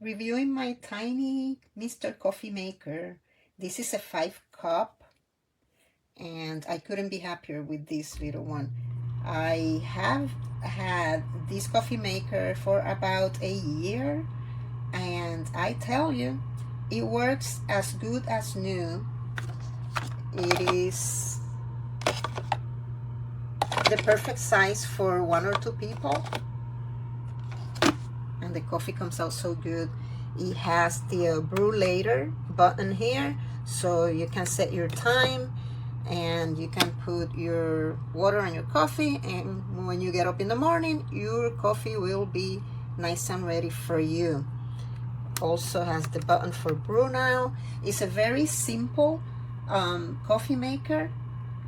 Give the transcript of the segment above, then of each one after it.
Reviewing my tiny Mr. Coffee Maker. This is a 5 cup and I couldn't be happier with this little one. I have had this coffee maker for about a year and I tell you, it works as good as new. It is the perfect size for 1 or 2 people and the coffee comes out so good. It has the brew later button here, so you can set your time and you can put your water on your coffee, and when you get up in the morning, your coffee will be nice and ready for you. Also has the button for brew now. It's a very simple coffee maker,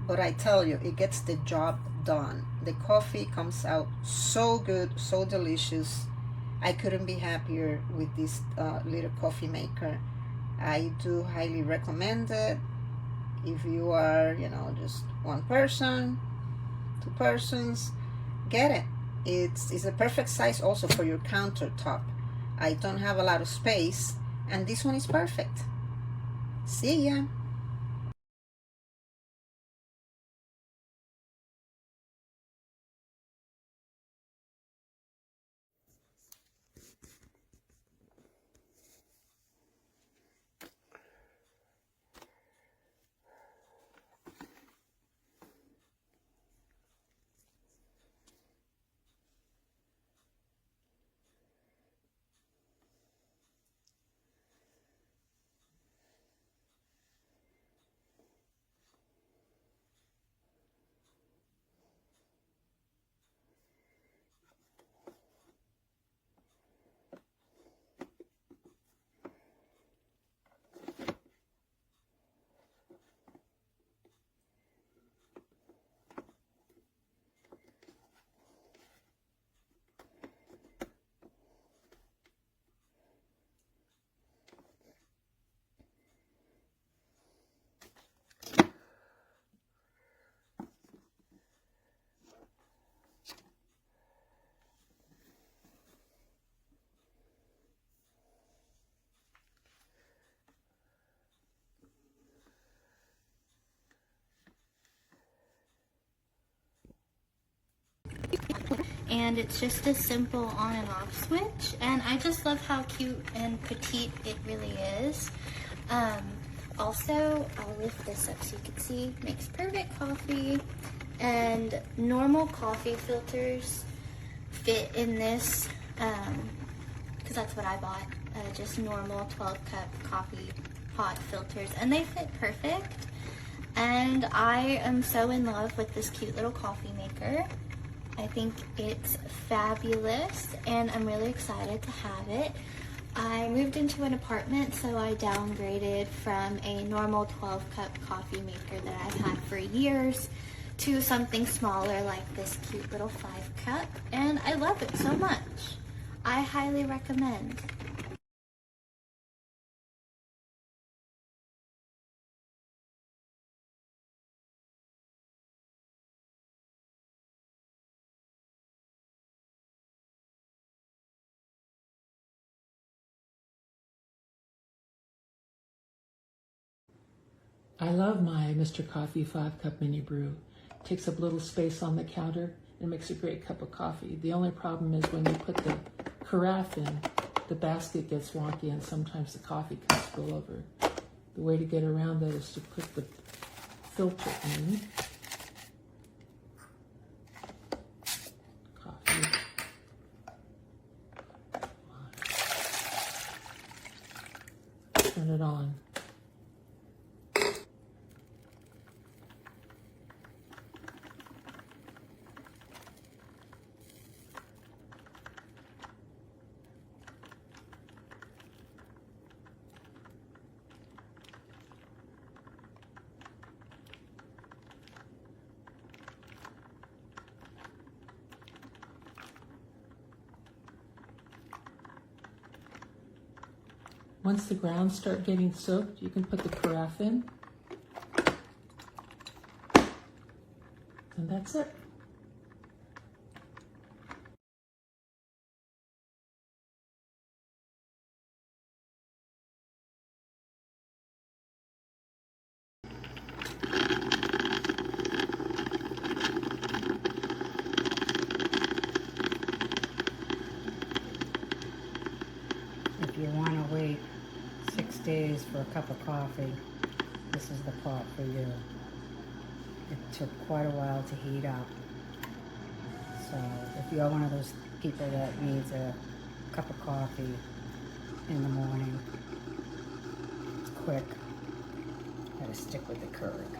but I tell you, it gets the job done. The coffee comes out so good, so delicious. I couldn't be happier with this little coffee maker. I do highly recommend it. If you are, just one person, 2 persons, get it. It's a perfect size also for your countertop. I don't have a lot of space, and this one is perfect. See ya. And it's just a simple on and off switch, and I just love how cute and petite it really is. Also, I'll lift this up so you can see, makes perfect coffee, and normal coffee filters fit in this, because that's what I bought, just normal 12-cup coffee pot filters, and they fit perfect. And I am so in love with this cute little coffee maker. I think it's fabulous, and I'm really excited to have it. I moved into an apartment, so I downgraded from a normal 12-cup coffee maker that I've had for years to something smaller like this cute little 5-cup, and I love it so much. I highly recommend. I love my Mr. Coffee 5-cup mini brew. It takes up little space on the counter and makes a great cup of coffee. The only problem is when you put the carafe in, the basket gets wonky and sometimes the coffee can spill over. The way to get around that is to put the filter in. Coffee. Turn it on. Once the grounds start getting soaked, you can put the carafe in. And that's it. you want to wait 6 days for a cup of coffee, this is the pot for you. It took quite a while to heat up. So if you're one of those people that needs a cup of coffee in the morning, it's quick. Gotta stick with the Keurig.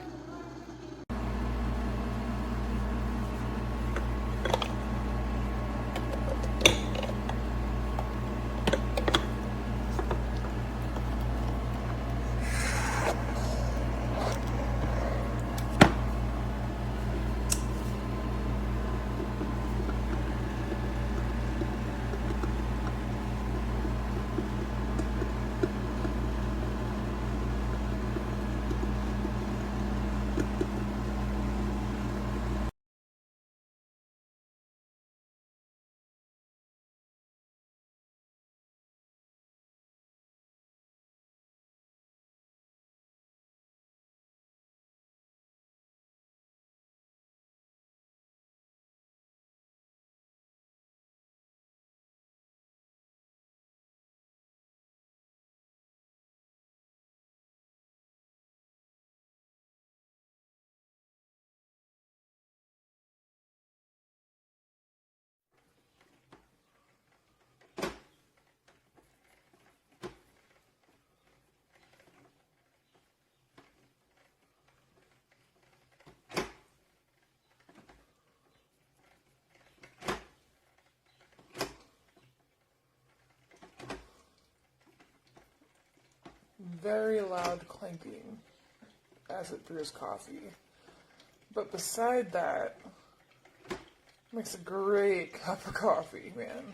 Very loud clinking as it brews coffee. But beside that, makes a great cup of coffee, man.